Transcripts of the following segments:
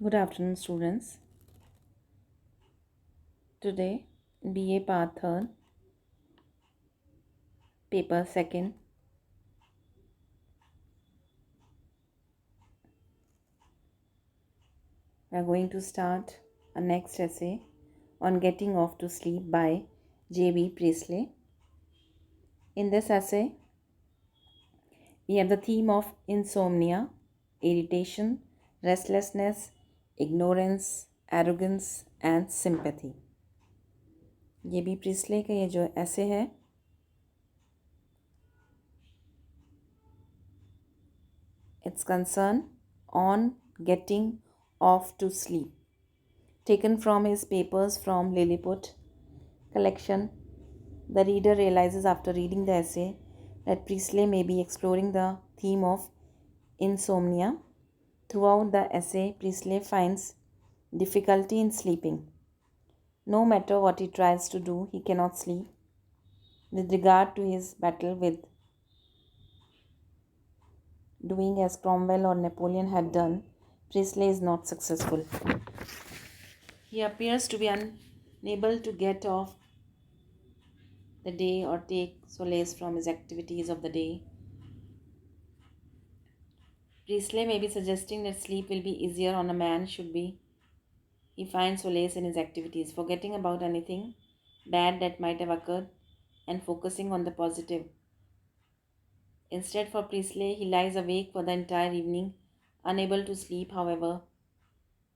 Good afternoon, students. Today, BA Part 3rd, Paper 2nd, we are going to start a next essay on Getting Off to Sleep by J.B. Priestley. In this essay, we have the theme of insomnia, irritation, restlessness, ignorance, arrogance, and sympathy. J.B. Priestley का ये जो essay है, it's concerned on getting off to sleep. Taken from his papers from Lilliput collection, the reader realizes after reading the essay that Priestley may be exploring the theme of insomnia. Throughout the essay, Priestley finds difficulty in sleeping. No matter what he tries to do, he cannot sleep. With regard to his battle with doing as Cromwell or Napoleon had done, Priestley is not successful. He appears to be unable to get off the day or take solace from his activities of the day. Priestley may be suggesting that sleep will be easier on a man should be he finds solace in his activities, forgetting about anything bad that might have occurred and focusing on the positive. Instead, for Priestley, he lies awake for the entire evening, unable to sleep. However,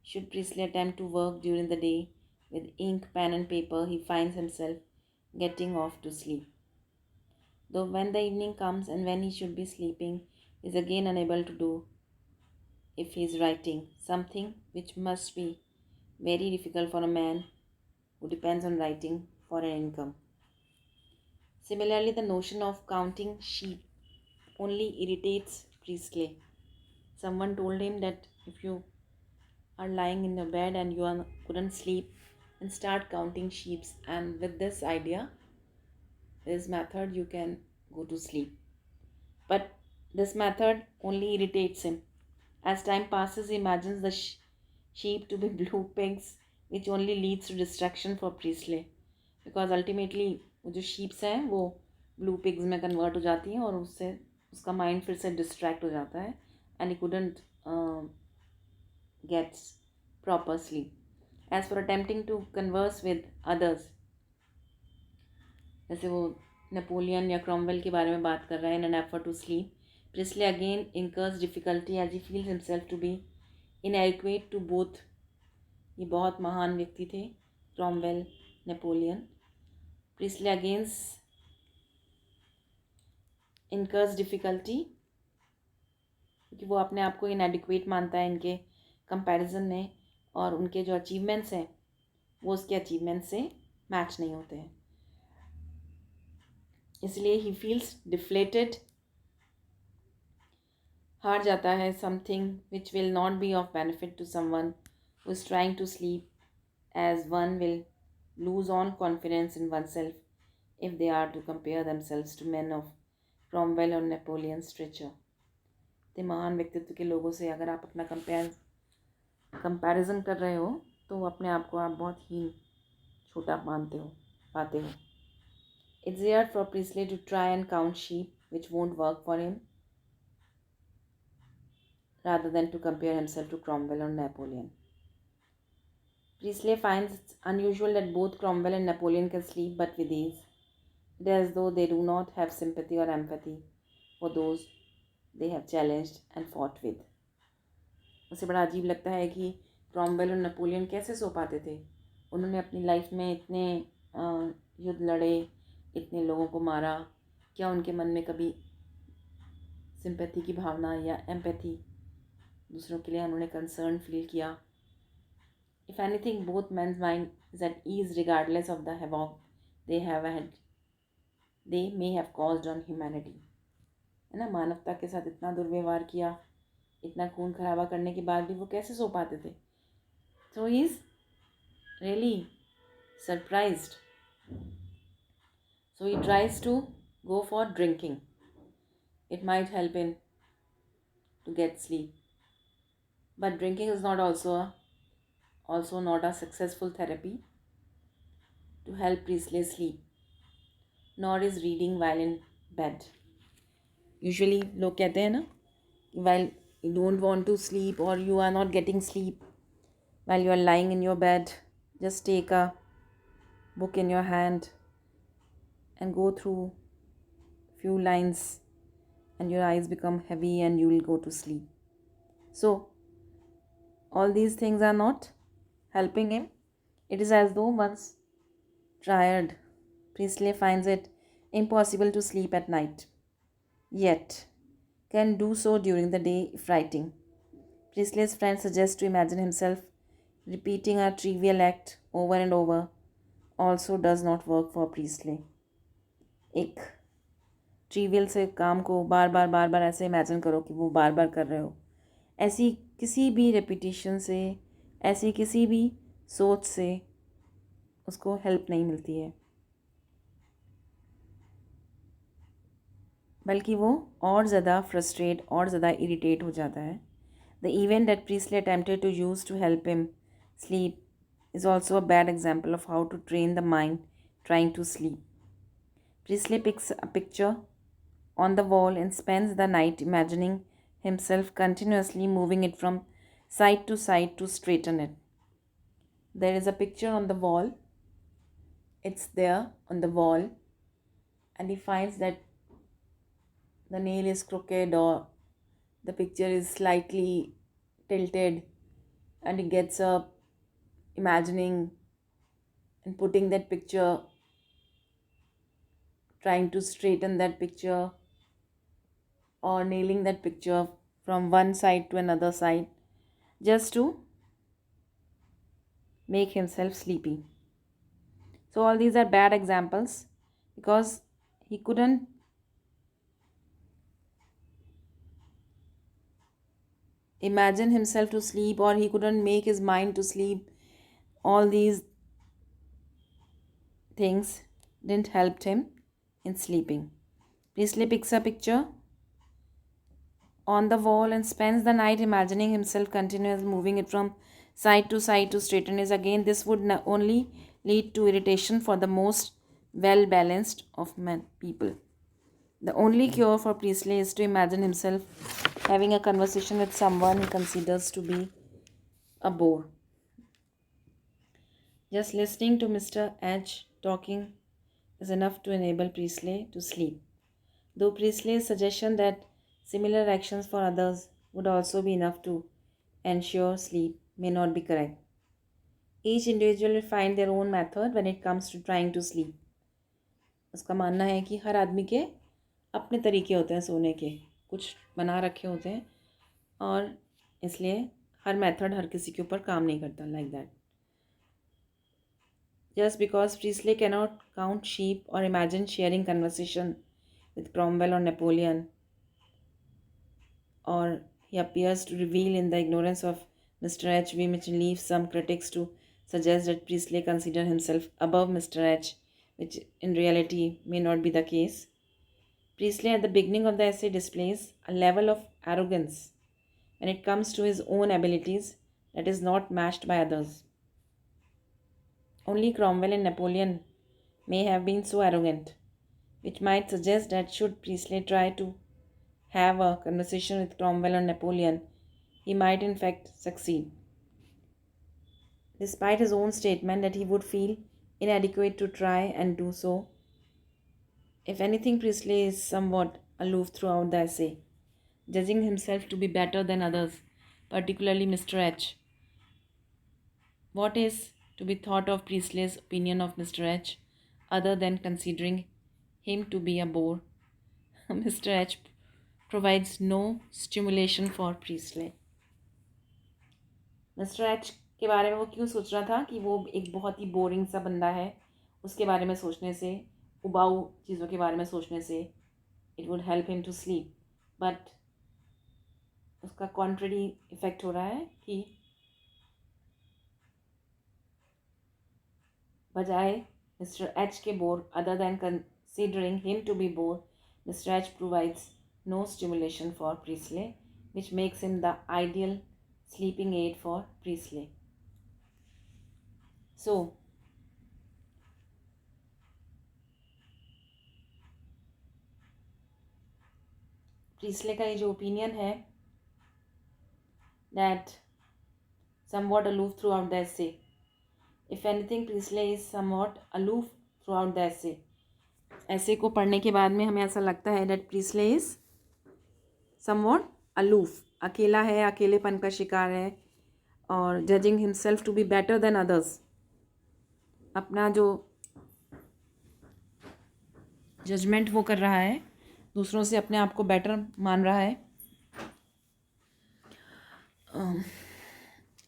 should Priestley attempt to work during the day with ink, pen, and paper, he finds himself getting off to sleep. Though when the evening comes and when he should be sleeping, he is again unable to do if he is writing, something which must be very difficult for a man who depends on writing for an income. Similarly, the notion of counting sheep only irritates Priestley. Someone told him that if you are lying in your bed and couldn't sleep, then start counting sheep, and with this idea, this method, you can go to sleep. But this method only irritates him. As time passes, he imagines the sheep to be blue pigs, which only leads to destruction for Priestley. Because ultimately वो जो sheeps हैं वो blue pigs में convert हो जाती हैं और उससे उसका mind फिर से distract हो जाता है and he couldn't get proper sleep. As for attempting to converse with others, जैसे वो नेपोलियन या क्रॉमवेल के बारे में बात कर रहा है in an effort to sleep, Priestley again incurs difficulty as he feels himself to be inadequate to both. ये बहुत महान व्यक्ति थे Cromwell Napoleon. Priestley again incurs difficulty क्योंकि वो अपने आप को inadequate मानता है इनके कंपैरिजन में और उनके जो अचीवमेंट्स हैं वो उसके अचीवमेंट से मैच नहीं होते हैं. इसलिए ही फील्स डिफ्लेटेड, हार जाता है, something which will not be of benefit to someone who is trying to sleep, as one will lose on confidence in one self if they are to compare themselves to man of Cromwell or Napoleon stature. ते महान व्यक्तित्व के लोगों से अगर आप अपना comparison कर रहे हो तो अपने आप को आप बहुत ही छोटा पाते हो. It's hard for Priestley to try and count sheep, which won't work for him, rather than to compare himself to Cromwell or Napoleon. Priestley finds it unusual that both Cromwell and Napoleon can sleep but with ease. It is as though they do not have sympathy or empathy for those they have challenged and fought with. उसे बड़ा अजीब लगता है कि Cromwell or Napoleon कैसे सो पाते थे. उन्होंने अपनी लाइफ में इतने युद्ध लड़े, इतने लोगों को मारा, क्या उनके मन में कभी सिंपैथी की भावना या एम्पैथी दूसरों के लिए उन्होंने कंसर्न फील किया. If anything both men's mind is at ease regardless of the havoc they may have caused on humanity. है ना, मानवता के साथ इतना दुर्व्यवहार किया, इतना खून खराबा करने के बाद भी वो कैसे सो पाते थे. So he is really surprised. So he tries to go for drinking. It might help him to get sleep. But drinking is not also not a successful therapy to help Priestley sleep, nor is reading while in bed. Usually लोग कहते हैं ना, while you don't want to sleep or you are not getting sleep while you are lying in your bed, just take a book in your hand and go through few lines and your eyes become heavy and you will go to sleep. So all these things are not helping him. It is as though once tired, Priestley finds it impossible to sleep at night, yet can do so during the day if writing. Priestley's friend suggests to imagine himself repeating a trivial act over and over also does not work for Priestley. एक trivial से काम को बार बार ऐसे imagine करो कि वो बार बार कर रहे हो, ऐसी किसी भी रेपिटेशन से, ऐसी किसी भी सोच से उसको हेल्प नहीं मिलती है, बल्कि वो और ज़्यादा फ्रस्ट्रेट और ज़्यादा इरिटेट हो जाता है. The event that Presley attempted to use to help him sleep is also a bad example of how to train the mind trying to sleep. Priestley picks a picture on the wall and spends the night imagining himself continuously moving it from side to side to straighten it. There is a picture on the wall, it's there on the wall, and he finds that the nail is crooked or the picture is slightly tilted, and he gets up imagining and putting that picture, trying to straighten that picture or nailing that picture from one side to another side just to make himself sleepy. So, all these are bad examples because he couldn't imagine himself to sleep or he couldn't make his mind to sleep. All these things didn't help him in sleeping. Priestley picks a picture on the wall and spends the night imagining himself continuously moving it from side to side to straighten it again. This would only lead to irritation for the most well balanced of men people. The only cure for Priestley is to imagine himself having a conversation with someone he considers to be a bore. Just listening to Mr. H talking is enough to enable Priestley to sleep. Though Priestley's suggestion that similar actions for others would also be enough to ensure sleep may not be correct. Each individual will find their own method when it comes to trying to sleep. उसका मानना है कि हर आदमी के अपने तरीके होते हैं सोने के, कुछ बना रखे होते हैं और इसलिए हर मेथड हर किसी के ऊपर काम नहीं करता like that. Just because Priestley cannot count sheep or imagine sharing conversation with Cromwell or Napoleon, or he appears to reveal in the ignorance of Mr. H, which leaves some critics to suggest that Priestley considered himself above Mr. H, which in reality may not be the case. Priestley at the beginning of the essay displays a level of arrogance when it comes to his own abilities that is not matched by others. Only Cromwell and Napoleon may have been so arrogant, which might suggest that should Priestley try to have a conversation with Cromwell or Napoleon, he might in fact succeed. Despite his own statement that he would feel inadequate to try and do so, if anything, Priestley is somewhat aloof throughout the essay, judging himself to be better than others, particularly Mr. H. What is to be thought of Priestley's opinion of Mr. H, other than considering him to be a bore? Mr. H provides no stimulation for Priestley. Mister H के बारे में वो क्यों सोच रहा था कि वो एक बहुत ही बोरिंग सा बंदा है, उसके बारे में सोचने से, उबाऊ चीज़ों के बारे में सोचने से it would help him to sleep, but उसका कॉन्ट्ररी इफेक्ट हो रहा है कि बजाय मिस्टर एच के bore, other than considering him to be bore, mister H provides no stimulation for Priestley, which makes him the ideal sleeping aid for Priestley. So, Priestley का ये जो ओपिनियन है that somewhat aloof throughout the essay. If anything, Priestley is somewhat aloof throughout the essay. ऐसे को पढ़ने के बाद में हमें ऐसा लगता है that Priestley is somewhat aloof. अकेला है, अकेलेपन का शिकार है और judging himself to be better than others. अपना जो जजमेंट वो कर रहा है दूसरों से अपने आप को बेटर मान रहा है.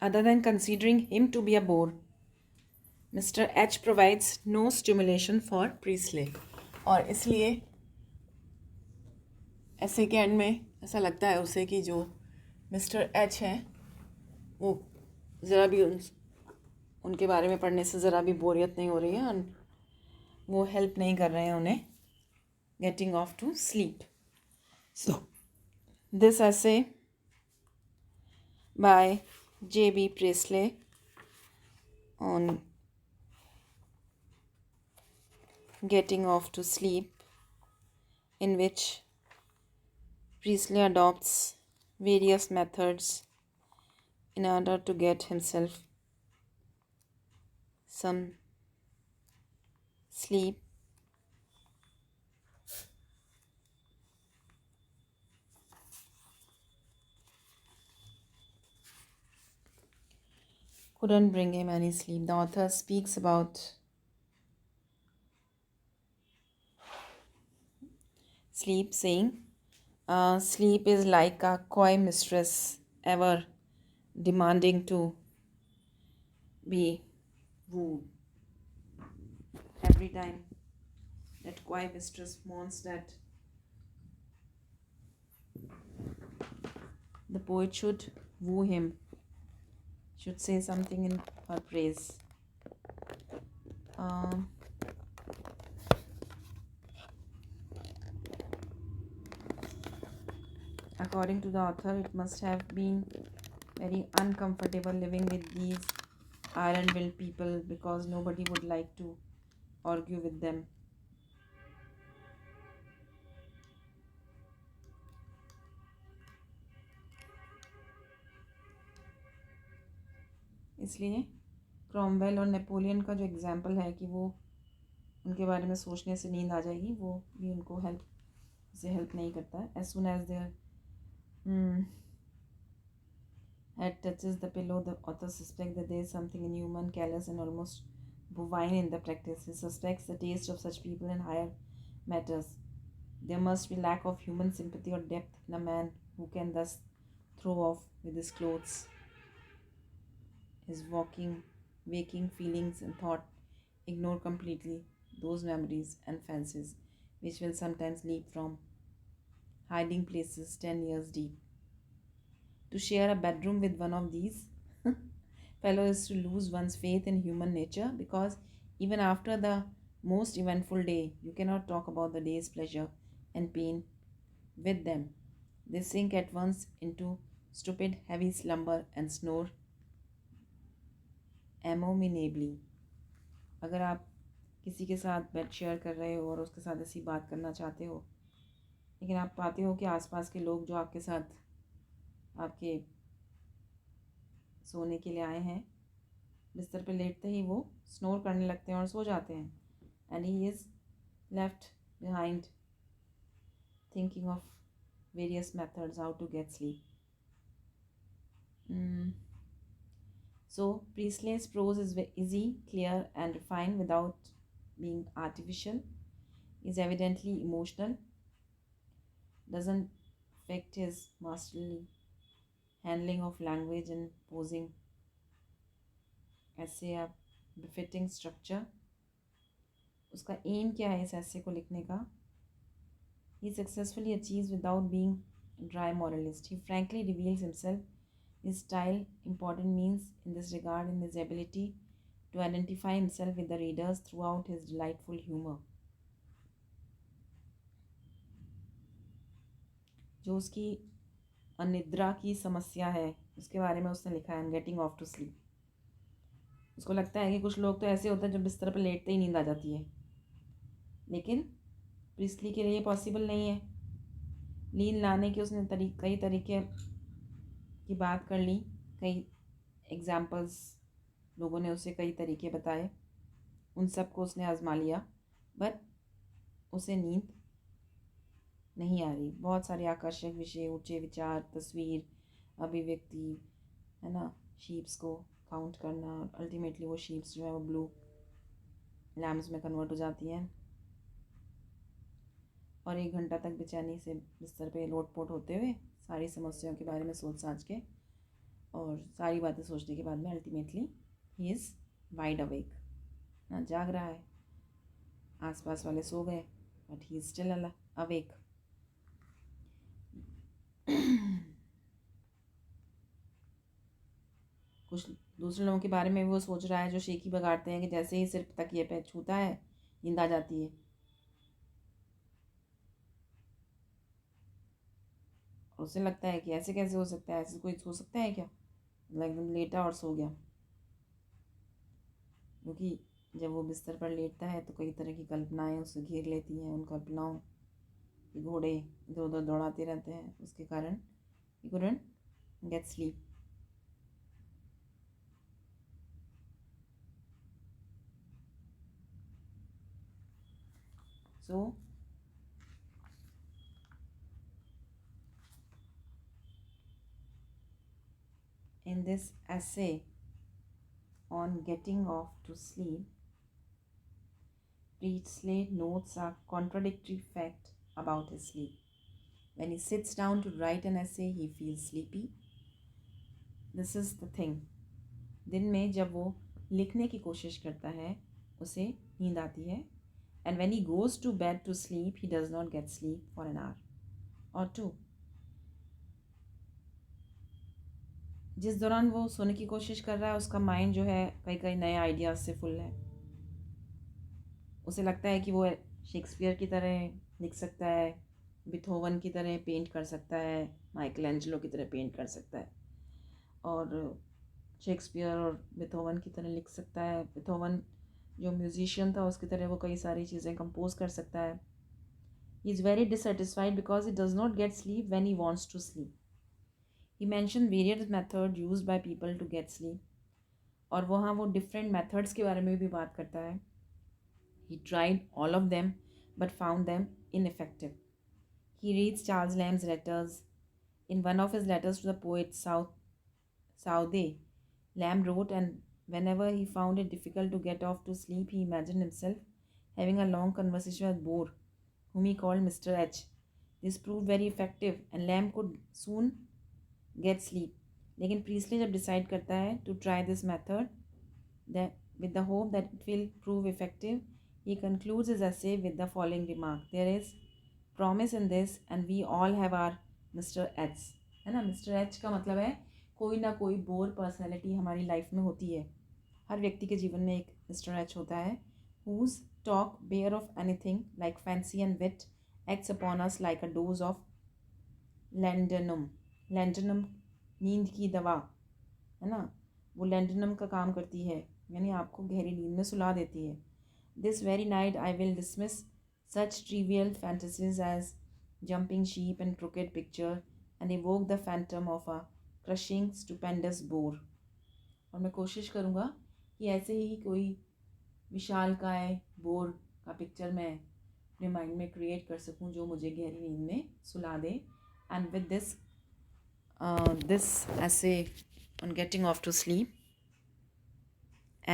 Other than considering him to be a bore, Mr. H provides no stimulation for Priestley. और इसलिए ऐसे के एंड में ऐसा लगता है उसे कि जो मिस्टर एच हैं वो ज़रा भी उनके बारे में पढ़ने से ज़रा भी बोरियत नहीं हो रही है और वो हेल्प नहीं कर रहे हैं उन्हें getting off to sleep. So this essay by J.B. Priestley on getting off to sleep, in which Priestley adopts various methods in order to get himself some sleep. Couldn't bring him any sleep. The author speaks about sleep, saying, sleep is like a coy mistress, ever demanding to be wooed. Every time that coy mistress wants that the poet should woo him, should say something in her praise. According to the author, it must have been very uncomfortable living with these iron-willed people because nobody would like to argue with them. इसलिए Cromwell or Napoleon का जो example है कि वो उनके बारे में सोचने से नींद आ जाएगी, वो भी उनको हेल्प नहीं करता है. As soon as their head touches the pillow, the author suspects that there is something inhuman, callous, and almost bovine in the practice. He suspects the taste of such people in higher matters. There must be lack of human sympathy or depth in a man who can thus throw off with his clothes his waking feelings and thought, ignore completely those memories and fancies which will sometimes leap from hiding places 10 years deep. To share a bedroom with one of these fellows is to lose one's faith in human nature, because even after the most eventful day, you cannot talk about the day's pleasure and pain with them. They sink at once into stupid, heavy slumber and snore abominably. अगर आप किसी के साथ bed share कर रहे हो और उसके साथ ऐसी बात करना चाहते हो, लेकिन आप पाते हो कि आसपास के लोग जो आपके साथ आपके सोने के लिए आए हैं, बिस्तर पे लेटते ही वो स्नोर करने लगते हैं और सो जाते हैं. And he is left behind thinking of various methods how to get sleep. So Priestley's prose is easy, clear, and refined without being artificial. Is evidently emotional. Doesn't affect his masterly handling of language and posing essay a befitting structure. उसका M क्या है इस essay को लिखने का? He successfully achieves without being a dry moralist. He frankly reveals himself. His style, important means in this regard in his ability to identify himself with the readers throughout his delightful humor. जो उसकी अनिद्रा की समस्या है, उसके बारे में उसने लिखा है, गेटिंग ऑफ टू स्लीप। उसको लगता है कि कुछ लोग तो ऐसे होते हैं जो बिस्तर पर लेटते ही नींद आ जाती है, लेकिन प्रिस्टली के लिए पॉसिबल नहीं है। नींद लाने के उसने कई तरीके की बात कर ली, कई एग्जाम्पल्स, लोगों ने उसे कई तरीके बताए, उन सब को उसने आजमा लिया, बट उसे नींद नहीं आ रही। बहुत सारे आकर्षक विषय, ऊंचे विचार, तस्वीर, अभिव्यक्ति, है ना, शीप्स को काउंट करना, अल्टीमेटली वो शीप्स जो है वो ब्लू लैम्स में कन्वर्ट हो जाती हैं और 1 घंटा तक बेचैनी से बिस्तर पे लोटपोट होते हुए सारी समस्याओं के बारे में सोच साच के और सारी बातें सोचने के बाद में ultimately he is wide awake, ना जाग रहा है, आसपास वाले सो गए but he is still awake. कुछ दूसरे लोगों के बारे में वो सोच रहा है जो शेखी बगाड़ते हैं कि जैसे ही सिर्फ तकिए पे छूता है नींद आ जाती है, और उसे लगता है कि ऐसे कैसे हो सकता है, ऐसे कोई सो सकता है क्या, एकदम लेटा और सो गया। क्योंकि जब वो बिस्तर पर लेटता है तो कई तरह की कल्पनाएं उसे घेर लेती हैं, उन कल्पनाओं के घोड़े इधर उधर दौड़ाते रहते हैं, उसके कारण ही couldn't get sleep. So in this essay on getting off to sleep, Priestley notes a contradictory fact about his sleep. When he sits down to write an essay, he feels sleepy. This is the thing. दिन में जब वो लिखने की कोशिश करता है उसे नींद आती है, and when he goes to bed to sleep, he does not get sleep for an hour or two. जिस दौरान वो सोने की कोशिश कर रहा है उसका माइंड जो है कई कई नए आइडियाज़ से फुल है। उसे लगता है कि वो शेक्सपियर की तरह लिख सकता है, बिथोवन की तरह पेंट कर सकता है, माइकल एंजेलो की तरह पेंट कर सकता है, और शेक्सपियर और बिथोवन की तरह लिख सकता है। बिथोवन जो म्यूजिशियन था उसकी तरह वो कई सारी चीज़ें कंपोज कर सकता है। He is very dissatisfied because he does not get sleep when he wants to sleep. He mention various method used by people to get sleep, और वहाँ वो डिफरेंट मेथड्स के बारे में भी बात करता है। He tried all of them but found them ineffective. He reads Charles Lamb's letters. In one of his letters to the poet Southey, Lamb wrote, and whenever he found it difficult to get off to sleep, he imagined himself having a long conversation with Bohr, whom he called Mr. H. This proved very effective, and Lamb could soon get sleep. लेकिन प्रीस्ली जब decide करता है to try this method with the hope that it will prove effective, he concludes his essay with the following remark: there is promise in this and we all have our Mr. H. है ना, Mr. H का मतलब है कोई ना कोई bore personality हमारी life में होती है। हर व्यक्ति के जीवन में एक Mr. H होता है, whose talk bare of anything like fancy and wit acts upon us like a dose of laudanum. Laudanum नींद की दवा, है ना, वो लैंडनम का काम करती है, यानी आपको गहरी नींद में सुला देती है। This very night I will dismiss such trivial fantasies as jumping sheep and cricket picture and evoke the phantom of a crushing stupendous bore. और मैं कोशिश करूँगा कि ऐसे ही कोई विशालकाय बोर का पिक्चर मैं अपने माइंड में क्रिएट कर सकूँ जो मुझे गहरी नींद में सुला दे। And with this essay on getting off to sleep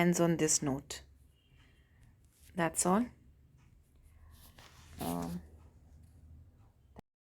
ends on this note. That's all.